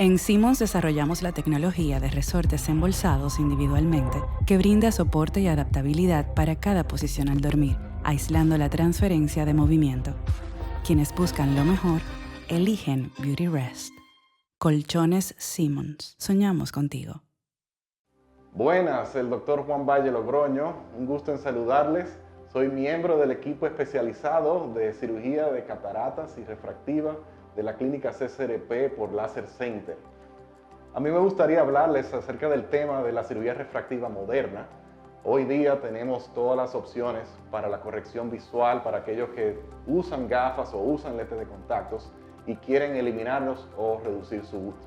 En Simmons desarrollamos la tecnología de resortes embolsados individualmente que brinda soporte y adaptabilidad para cada posición al dormir, aislando la transferencia de movimiento. Quienes buscan lo mejor, eligen Beautyrest. Colchones Simmons. Soñamos contigo. Buenas, el Dr. Juan Valle Logroño. Un gusto en saludarles. Soy miembro del equipo especializado de cirugía de cataratas y refractiva de la clínica CCRP por Laser Center. A mí me gustaría hablarles acerca del tema de la cirugía refractiva moderna. Hoy día tenemos todas las opciones para la corrección visual para aquellos que usan gafas o usan lentes de contactos y quieren eliminarlos o reducir su uso.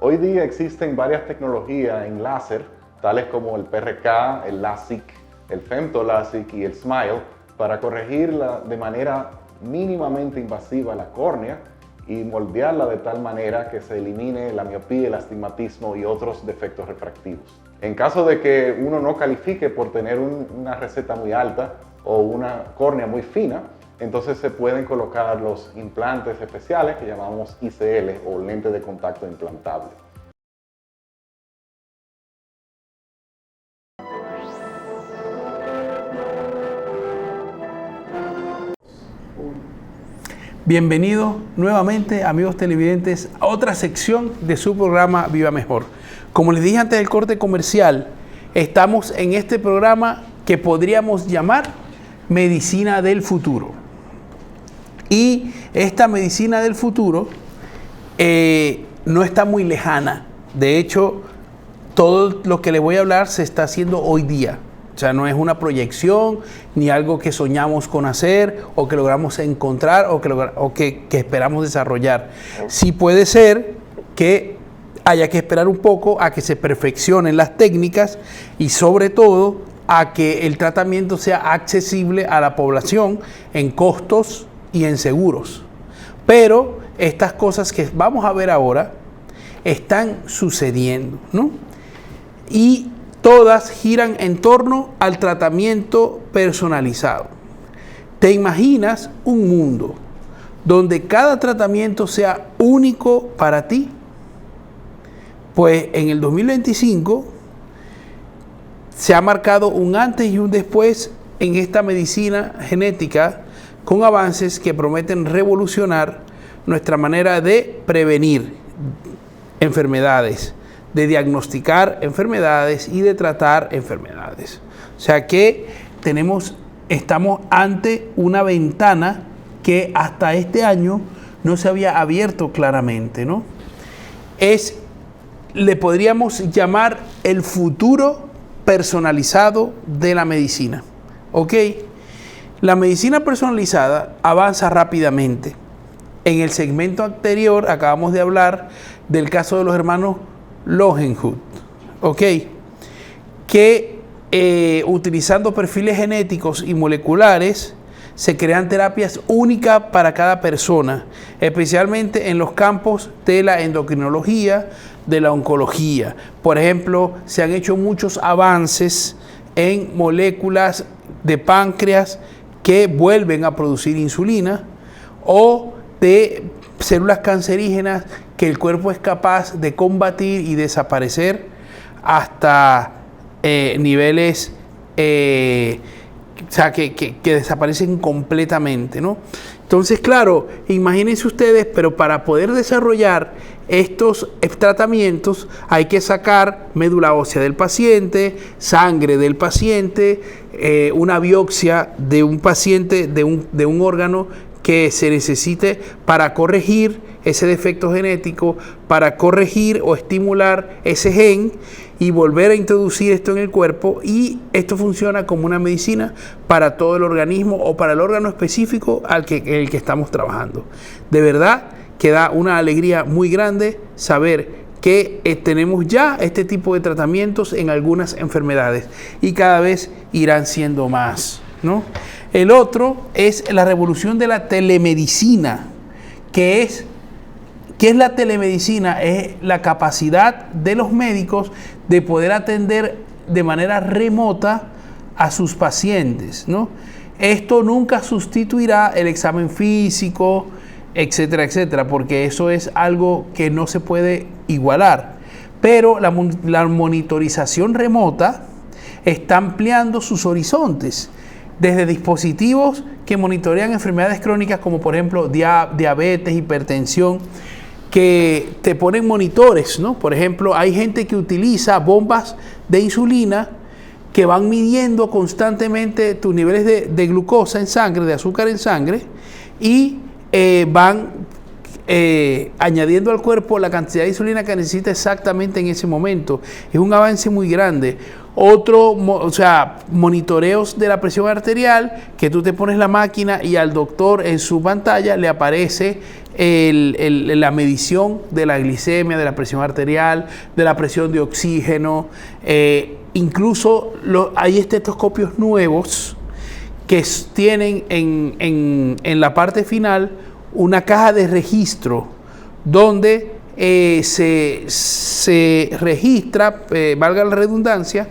Hoy día existen varias tecnologías en láser, tales como el PRK, el LASIK, el FemtoLASIK y el SMILE, para corregir de manera mínimamente invasiva la córnea y moldearla de tal manera que se elimine la miopía, el astigmatismo y otros defectos refractivos. En caso de que uno no califique por tener una receta muy alta o una córnea muy fina, entonces se pueden colocar los implantes especiales que llamamos ICL o lente de contacto implantable. Bienvenidos nuevamente, amigos televidentes, a otra sección de su programa Viva Mejor. Como les dije antes del corte comercial, estamos en este programa que podríamos llamar Medicina del Futuro. Y esta medicina del futuro no está muy lejana. De hecho, todo lo que les voy a hablar se está haciendo hoy día. O sea, no es una proyección, ni algo que soñamos con hacer, o que logramos encontrar, o que esperamos desarrollar. Sí puede ser que haya que esperar un poco a que se perfeccionen las técnicas y sobre todo a que el tratamiento sea accesible a la población en costos y en seguros. Pero estas cosas que vamos a ver ahora están sucediendo, ¿no? Y todas giran en torno al tratamiento personalizado. ¿Te imaginas un mundo donde cada tratamiento sea único para ti? Pues en el 2025 se ha marcado un antes y un después en esta medicina genética con avances que prometen revolucionar nuestra manera de prevenir enfermedades, de diagnosticar enfermedades y de tratar enfermedades. O sea que estamos ante una ventana que hasta este año no se había abierto claramente, ¿no? Le podríamos llamar el futuro personalizado de la medicina, ¿ok? La medicina personalizada avanza rápidamente. En el segmento anterior acabamos de hablar del caso de los hermanos Lohenhut, ¿ok? Que utilizando perfiles genéticos y moleculares se crean terapias únicas para cada persona, especialmente en los campos de la endocrinología, de la oncología. Por ejemplo, se han hecho muchos avances en moléculas de páncreas que vuelven a producir insulina o de células cancerígenas que el cuerpo es capaz de combatir y desaparecer hasta niveles o sea, que desaparecen completamente, ¿no? Entonces, claro, imagínense ustedes, pero para poder desarrollar estos tratamientos hay que sacar médula ósea del paciente, sangre del paciente, una biopsia de un paciente, de un órgano que se necesite para corregir ese defecto genético, para corregir o estimular ese gen y volver a introducir esto en el cuerpo, y esto funciona como una medicina para todo el organismo o para el órgano específico el que estamos trabajando. De verdad que da una alegría muy grande saber que tenemos ya este tipo de tratamientos en algunas enfermedades y cada vez irán siendo más, ¿no? El otro es la revolución de la telemedicina. ¿Qué es la telemedicina? Es la capacidad de los médicos de poder atender de manera remota a sus pacientes, ¿no? Esto nunca sustituirá el examen físico, etcétera, etcétera, porque eso es algo que no se puede igualar. Pero la monitorización remota está ampliando sus horizontes, desde dispositivos que monitorean enfermedades crónicas como por ejemplo diabetes, hipertensión, que te ponen monitores, ¿no? Por ejemplo, hay gente que utiliza bombas de insulina que van midiendo constantemente tus niveles de glucosa en sangre, de azúcar en sangre, y van añadiendo al cuerpo la cantidad de insulina que necesita exactamente en ese momento. Es un avance muy grande. Monitoreos de la presión arterial, que tú te pones la máquina y al doctor en su pantalla le aparece la medición de la glicemia, de la presión arterial, de la presión de oxígeno. Incluso hay estetoscopios nuevos que tienen en la parte final una caja de registro donde se registra, valga la redundancia,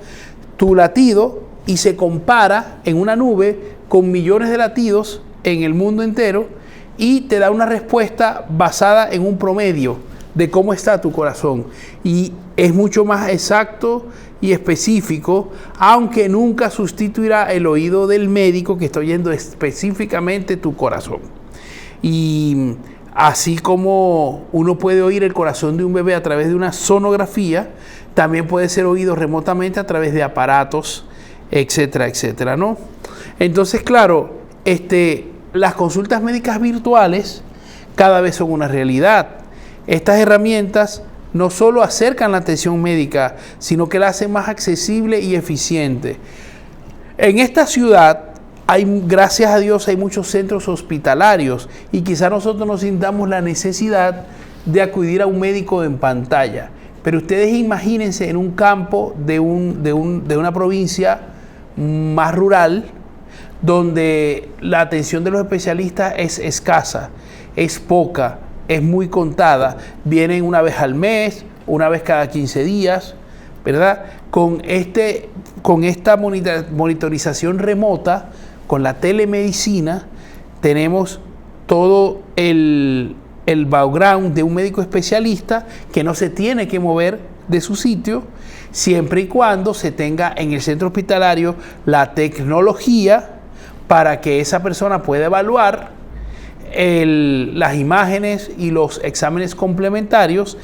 tu latido y se compara en una nube con millones de latidos en el mundo entero y te da una respuesta basada en un promedio de cómo está tu corazón. Y es mucho más exacto y específico, aunque nunca sustituirá el oído del médico que está oyendo específicamente tu corazón. Y así como uno puede oír el corazón de un bebé a través de una sonografía, también puede ser oído remotamente a través de aparatos, etcétera, etcétera, ¿no? Entonces, claro, las consultas médicas virtuales cada vez son una realidad. Estas herramientas no solo acercan la atención médica, sino que la hacen más accesible y eficiente. En esta ciudad, gracias a Dios, hay muchos centros hospitalarios y quizá nosotros nos sintamos la necesidad de acudir a un médico en pantalla. Pero ustedes imagínense en un campo de una provincia más rural, donde la atención de los especialistas es escasa, es poca, es muy contada. Vienen una vez al mes, una vez cada 15 días, ¿verdad? Con esta monitorización remota, con la telemedicina, tenemos todo el background de un médico especialista que no se tiene que mover de su sitio, siempre y cuando se tenga en el centro hospitalario la tecnología para que esa persona pueda evaluar las imágenes y los exámenes complementarios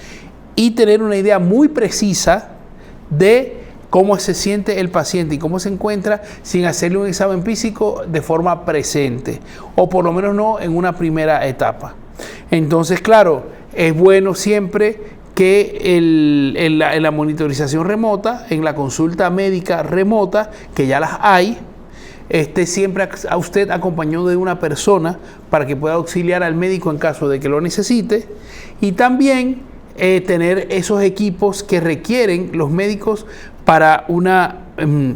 y tener una idea muy precisa de cómo se siente el paciente y cómo se encuentra sin hacerle un examen físico de forma presente, o por lo menos no en una primera etapa. Entonces, claro, es bueno siempre que en la monitorización remota, en la consulta médica remota, que ya las hay, esté siempre a usted acompañado de una persona para que pueda auxiliar al médico en caso de que lo necesite, y también tener esos equipos que requieren los médicos para una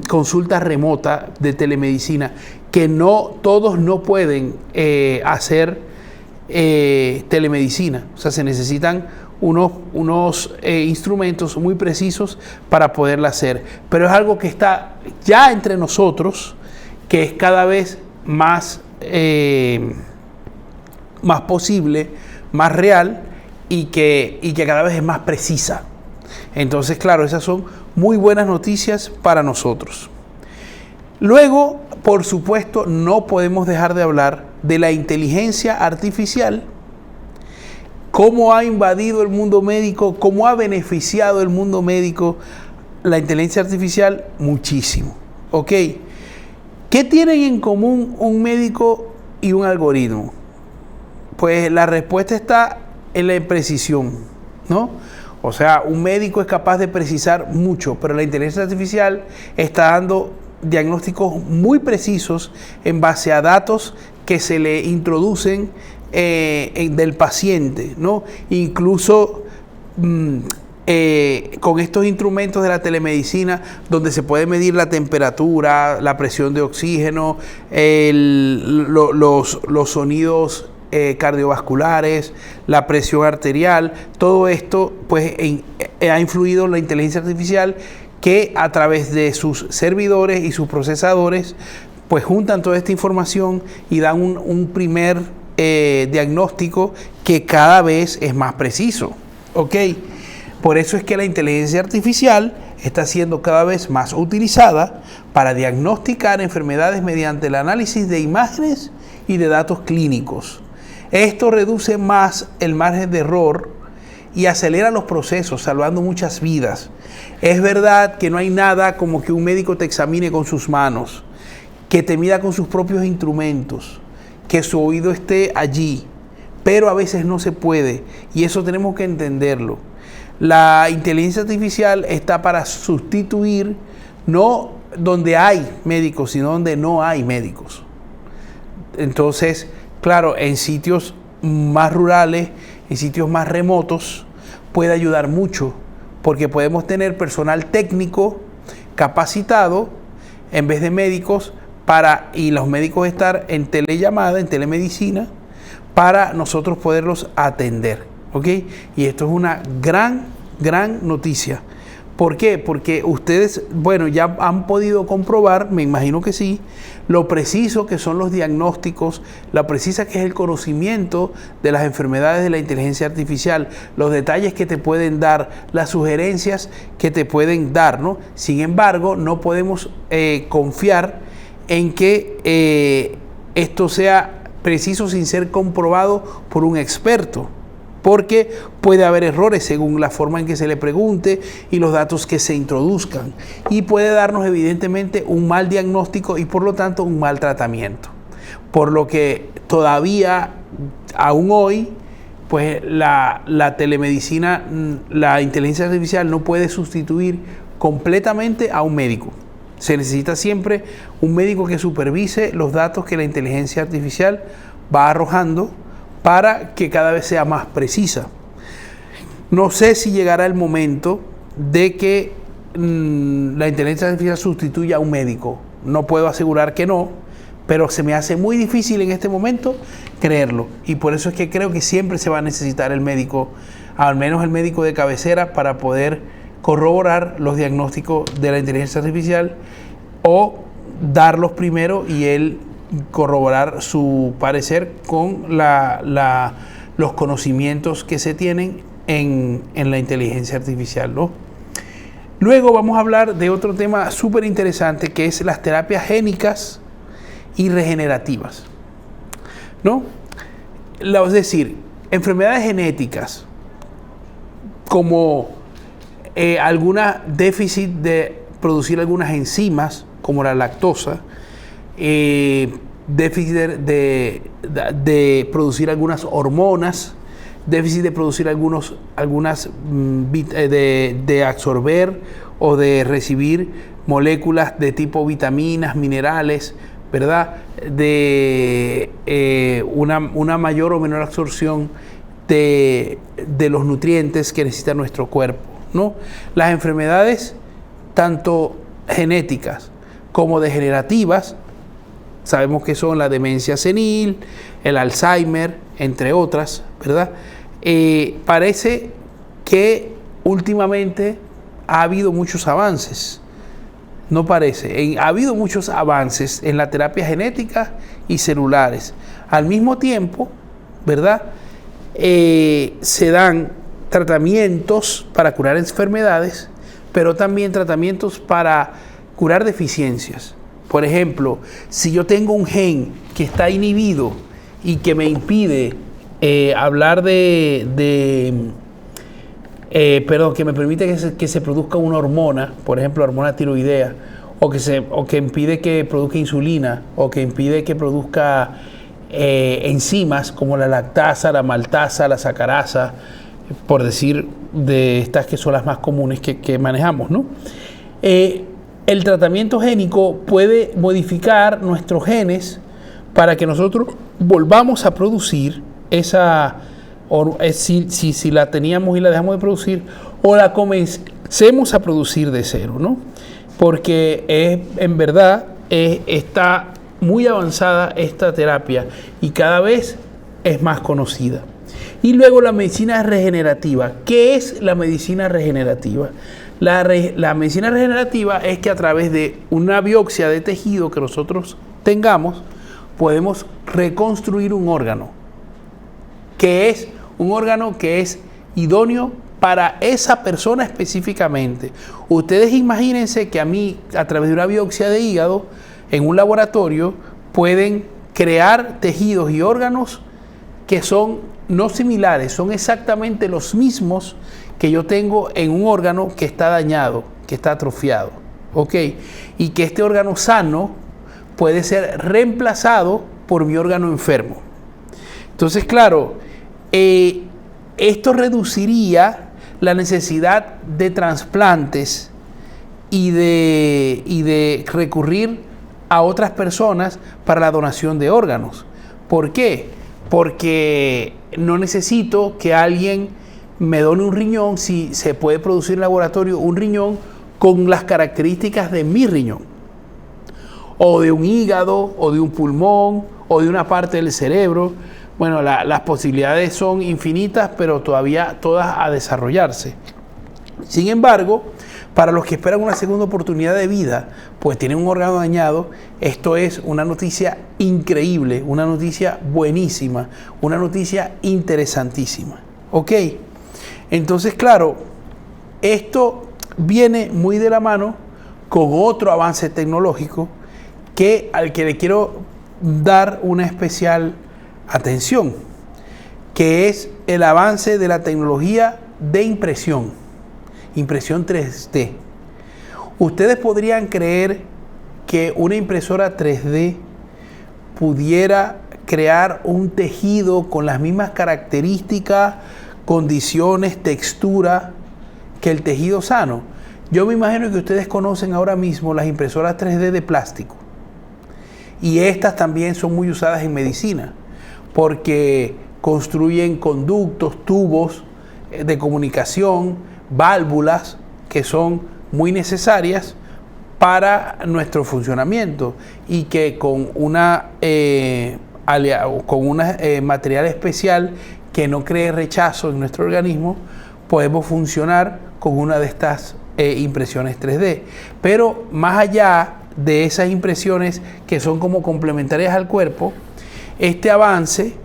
consulta remota de telemedicina, que no todos no pueden hacer telemedicina. O sea, se necesitan unos instrumentos muy precisos para poderla hacer. Pero es algo que está ya entre nosotros, que es cada vez más posible, más real y que cada vez es más precisa. Entonces, claro, esas son muy buenas noticias para nosotros. Luego, por supuesto, no podemos dejar de hablar de la inteligencia artificial, cómo ha invadido el mundo médico, cómo ha beneficiado el mundo médico la inteligencia artificial, muchísimo. ¿Ok? ¿Qué tienen en común un médico y un algoritmo? Pues la respuesta está en la precisión, ¿no? O sea, un médico es capaz de precisar mucho, pero la inteligencia artificial está dando diagnósticos muy precisos en base a datos que se le introducen del paciente, ¿no? Incluso con estos instrumentos de la telemedicina, donde se puede medir la temperatura, la presión de oxígeno, los sonidos cardiovasculares, la presión arterial, todo esto pues ha influido en la inteligencia artificial, que a través de sus servidores y sus procesadores pues juntan toda esta información y dan un primer diagnóstico que cada vez es más preciso. ¿Ok? Por eso es que la inteligencia artificial está siendo cada vez más utilizada para diagnosticar enfermedades mediante el análisis de imágenes y de datos clínicos. Esto reduce más el margen de error y acelera los procesos, salvando muchas vidas. Es verdad que no hay nada como que un médico te examine con sus manos, que te mida con sus propios instrumentos, que su oído esté allí, pero a veces no se puede, y eso tenemos que entenderlo. La inteligencia artificial está para sustituir no donde hay médicos, sino donde no hay médicos. Entonces, claro, en sitios más rurales, en sitios más remotos, puede ayudar mucho, porque podemos tener personal técnico capacitado en vez de médicos y los médicos estar en telellamada, en telemedicina, para nosotros poderlos atender. ¿Ok? Y esto es una gran noticia. ¿Por qué? Porque ustedes, bueno, ya han podido comprobar, me imagino que sí, lo preciso que son los diagnósticos, lo precisa que es el conocimiento de las enfermedades de la inteligencia artificial, los detalles que te pueden dar, las sugerencias que te pueden dar, ¿no? Sin embargo, no podemos confiar en que esto sea preciso sin ser comprobado por un experto, porque puede haber errores según la forma en que se le pregunte y los datos que se introduzcan, y puede darnos evidentemente un mal diagnóstico y por lo tanto un mal tratamiento. Por lo que todavía, aún hoy, pues la telemedicina, la inteligencia artificial no puede sustituir completamente a un médico. Se necesita siempre un médico que supervise los datos que la inteligencia artificial va arrojando para que cada vez sea más precisa. No sé si llegará el momento de que la inteligencia artificial sustituya a un médico. No puedo asegurar que no, pero se me hace muy difícil en este momento creerlo. Y por eso es que creo que siempre se va a necesitar el médico, al menos el médico de cabecera, para poder corroborar los diagnósticos de la inteligencia artificial o darlos primero y él corroborar su parecer con los conocimientos que se tienen en la inteligencia artificial, ¿no? Luego vamos a hablar de otro tema súper interesante, que es las terapias génicas y regenerativas, ¿no? Es decir, enfermedades genéticas como alguna déficit de producir algunas enzimas como la lactosa, déficit de producir algunas hormonas, déficit de producir de absorber o de recibir moléculas de tipo vitaminas, minerales, ¿verdad? De una mayor o menor absorción de los nutrientes que necesita nuestro cuerpo, ¿no? Las enfermedades tanto genéticas como degenerativas, sabemos que son la demencia senil, el Alzheimer, entre otras, ¿verdad? Parece que últimamente ha habido muchos avances, no parece, ha habido muchos avances en la terapia genética y celulares. Al mismo tiempo, ¿verdad? Se dan tratamientos para curar enfermedades, pero también tratamientos para curar deficiencias. Por ejemplo, si yo tengo un gen que está inhibido y que me impide hablar que me permite que se produzca una hormona, por ejemplo, hormona tiroidea, o que impide que produzca insulina, o que impide que produzca enzimas como la lactasa, la maltasa, la sacarasa, por decir de estas que son las más comunes que manejamos, ¿no? El tratamiento génico puede modificar nuestros genes para que nosotros volvamos a producir si la teníamos y la dejamos de producir, o la comencemos a producir de cero, ¿no? Porque en verdad está muy avanzada esta terapia y cada vez es más conocida. Y luego la medicina regenerativa. ¿Qué es la medicina regenerativa? La medicina regenerativa es que a través de una biopsia de tejido que nosotros tengamos, podemos reconstruir un órgano. que es un órgano que es idóneo para esa persona específicamente. Ustedes imagínense que a mí, a través de una biopsia de hígado, en un laboratorio, pueden crear tejidos y órganos que son no similares, son exactamente los mismos que yo tengo en un órgano que está dañado, que está atrofiado, ¿ok? Y que este órgano sano puede ser reemplazado por mi órgano enfermo. Entonces, claro, esto reduciría la necesidad de trasplantes y de recurrir a otras personas para la donación de órganos. ¿Por qué? Porque no necesito que alguien me done un riñón si se puede producir en laboratorio un riñón con las características de mi riñón, o de un hígado, o de un pulmón, o de una parte del cerebro. Bueno, las posibilidades son infinitas, pero todavía todas a desarrollarse. Sin embargo, para los que esperan una segunda oportunidad de vida, pues tienen un órgano dañado, esto es una noticia increíble, una noticia buenísima, una noticia interesantísima. ¿Ok? Entonces, claro, esto viene muy de la mano con otro avance tecnológico al que le quiero dar una especial atención, que es el avance de la tecnología de impresión 3D. Ustedes podrían creer que una impresora 3D pudiera crear un tejido con las mismas características, condiciones, textura que el tejido sano. Yo me imagino que ustedes conocen ahora mismo las impresoras 3D de plástico, y estas también son muy usadas en medicina, porque construyen conductos, tubos de comunicación, válvulas que son muy necesarias para nuestro funcionamiento, y que con material especial que no cree rechazo en nuestro organismo, podemos funcionar con una de estas impresiones 3D. Pero más allá de esas impresiones que son como complementarias al cuerpo, este avance,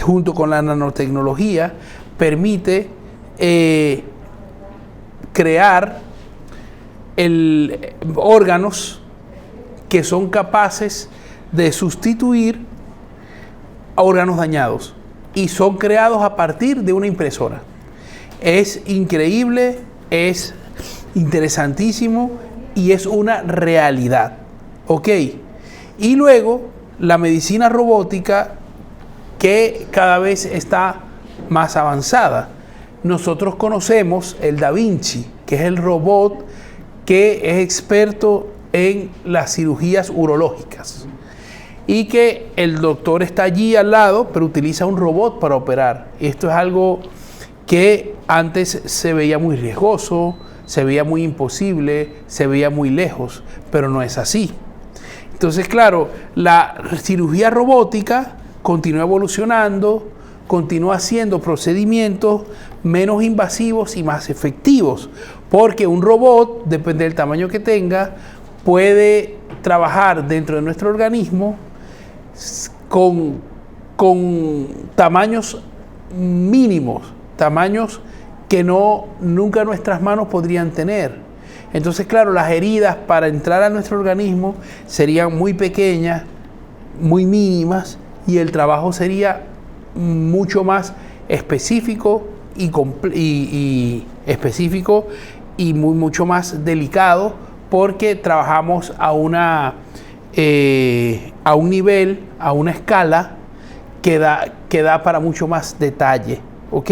junto con la nanotecnología, permite crear órganos que son capaces de sustituir a órganos dañados, y son creados a partir de una impresora. Es increíble, es interesantísimo y es una realidad. ¿Ok? Y luego la medicina robótica, que cada vez está más avanzada. Nosotros conocemos el Da Vinci, que es el robot que es experto en las cirugías urológicas, y que el doctor está allí al lado, pero utiliza un robot para operar. Esto es algo que antes se veía muy riesgoso, se veía muy imposible, se veía muy lejos, pero no es así. Entonces, claro, la cirugía robótica continúa evolucionando, continúa haciendo procedimientos menos invasivos y más efectivos, porque un robot, depende del tamaño que tenga, puede trabajar dentro de nuestro organismo con tamaños mínimos, tamaños que nunca nuestras manos podrían tener. Entonces, claro, las heridas para entrar a nuestro organismo serían muy pequeñas, muy mínimas, y el trabajo sería mucho más específico y mucho más delicado, porque trabajamos a un nivel, a una escala que da para mucho más detalle. ¿Ok?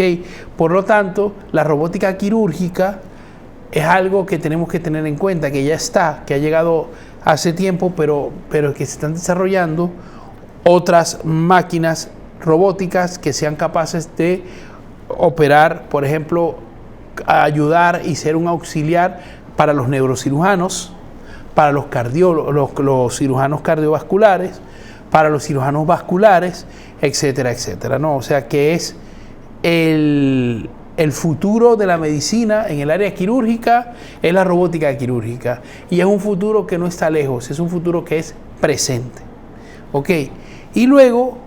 Por lo tanto, la robótica quirúrgica es algo que tenemos que tener en cuenta, que ya está, que ha llegado hace tiempo, pero que se están desarrollando otras máquinas robóticas que sean capaces de operar, por ejemplo, ayudar y ser un auxiliar para los neurocirujanos, para los cirujanos cardiovasculares, para los cirujanos vasculares, etcétera, etcétera, ¿no? O sea, que es el futuro de la medicina en el área quirúrgica, es la robótica quirúrgica, y es un futuro que no está lejos, es un futuro que es presente. ¿Ok? Y luego,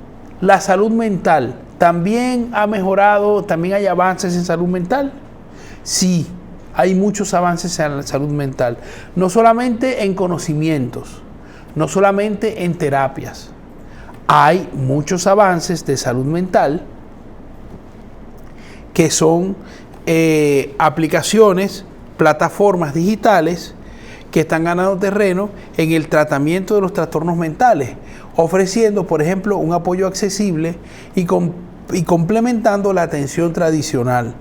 la salud mental ¿también ha mejorado, también hay avances en salud mental? Sí, hay muchos avances en la salud mental, no solamente en conocimientos, no solamente en terapias. Hay muchos avances de salud mental que son aplicaciones, plataformas digitales que están ganando terreno en el tratamiento de los trastornos mentales, ofreciendo, por ejemplo, un apoyo accesible y complementando la atención tradicional.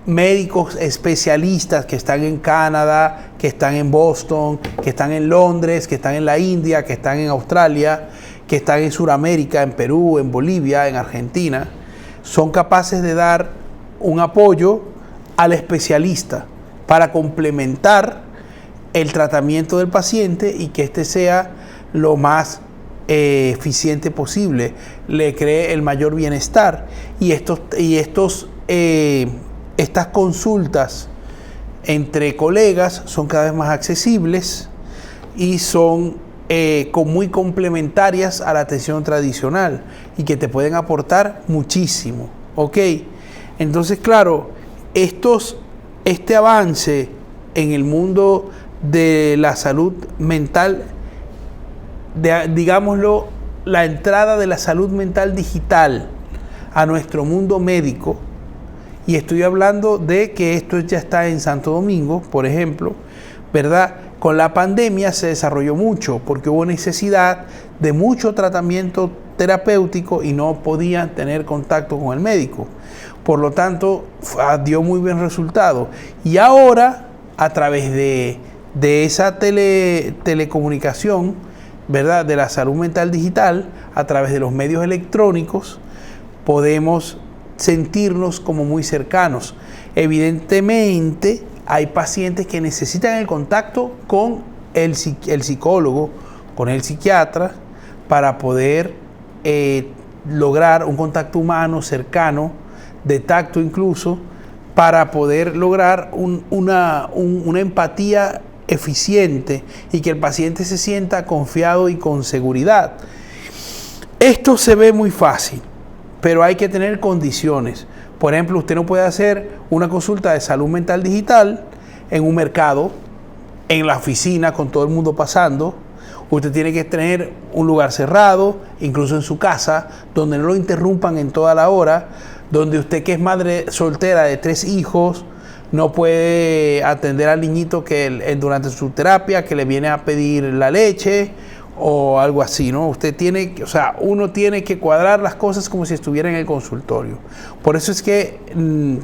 Médicos especialistas que están en Canadá, que están en Boston, que están en Londres, que están en la India, que están en Australia, que están en Sudamérica, en Perú, en Bolivia, en Argentina, son capaces de dar un apoyo al especialista para complementar el tratamiento del paciente y que éste sea lo más eficiente posible, le cree el mayor bienestar. Y estas consultas entre colegas son cada vez más accesibles y son muy complementarias a la atención tradicional y que te pueden aportar muchísimo. ¿Ok? Entonces, claro, este avance en el mundo de la salud mental, digámoslo, la entrada de la salud mental digital a nuestro mundo médico, y estoy hablando de que esto ya está en Santo Domingo, por ejemplo, ¿verdad? Con la pandemia se desarrolló mucho porque hubo necesidad de mucho tratamiento terapéutico y no podían tener contacto con el médico. Por lo tanto, dio muy buen resultado. Y ahora, a través de esa telecomunicación, ¿verdad?, de la salud mental digital, a través de los medios electrónicos, podemos sentirnos como muy cercanos. Evidentemente, hay pacientes que necesitan el contacto con el psicólogo, con el psiquiatra, para poder lograr un contacto humano cercano, de tacto incluso, para poder lograr una empatía eficiente y que el paciente se sienta confiado y con seguridad. Esto se ve muy fácil, pero hay que tener condiciones. Por ejemplo, usted no puede hacer una consulta de salud mental digital en un mercado, en la oficina con todo el mundo pasando. Usted tiene que tener un lugar cerrado, incluso en su casa, donde no lo interrumpan en toda la hora, donde usted, que es madre soltera de 3 hijos, no puede atender al niñito que durante su terapia, que le viene a pedir la leche o algo así, ¿no? Uno tiene que cuadrar las cosas como si estuviera en el consultorio. Por eso es que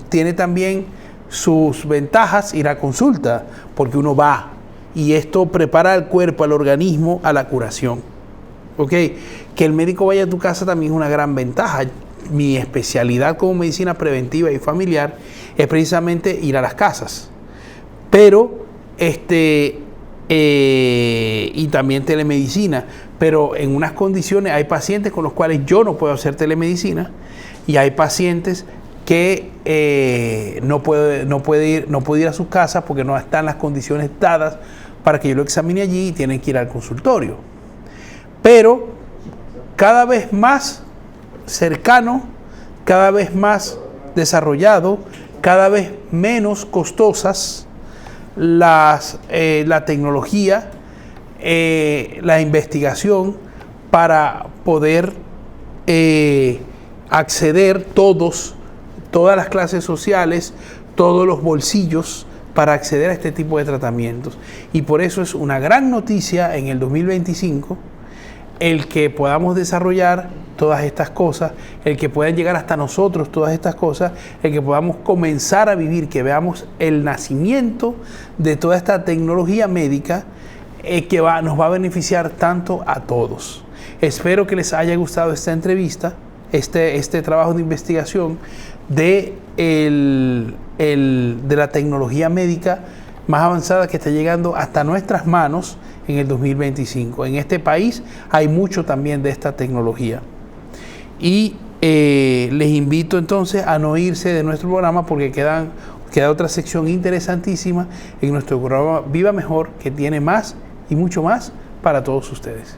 tiene también sus ventajas ir a consulta, porque uno va y esto prepara al cuerpo, al organismo, a la curación. ¿Ok? Que el médico vaya a tu casa también es una gran ventaja. Mi especialidad como medicina preventiva y familiar es precisamente ir a las casas. Pero y también telemedicina, pero en unas condiciones. Hay pacientes con los cuales yo no puedo hacer telemedicina y hay pacientes que no puede ir a sus casas porque no están las condiciones dadas para que yo lo examine allí y tienen que ir al consultorio. Pero cada vez más cercano, cada vez más desarrollado, cada vez menos costosas la tecnología, la investigación para poder acceder todas las clases sociales, todos los bolsillos, para acceder a este tipo de tratamientos. Y por eso es una gran noticia en el 2025 el que podamos desarrollar todas estas cosas, el que puedan llegar hasta nosotros todas estas cosas, el que podamos comenzar a vivir, que veamos el nacimiento de toda esta tecnología médica que nos va a beneficiar tanto a todos. Espero que les haya gustado esta entrevista, este trabajo de investigación de la tecnología médica más avanzada que está llegando hasta nuestras manos en el 2025. En este país hay mucho también de esta tecnología. Y les invito entonces a no irse de nuestro programa porque queda otra sección interesantísima en nuestro programa Viva Mejor, que tiene más y mucho más para todos ustedes.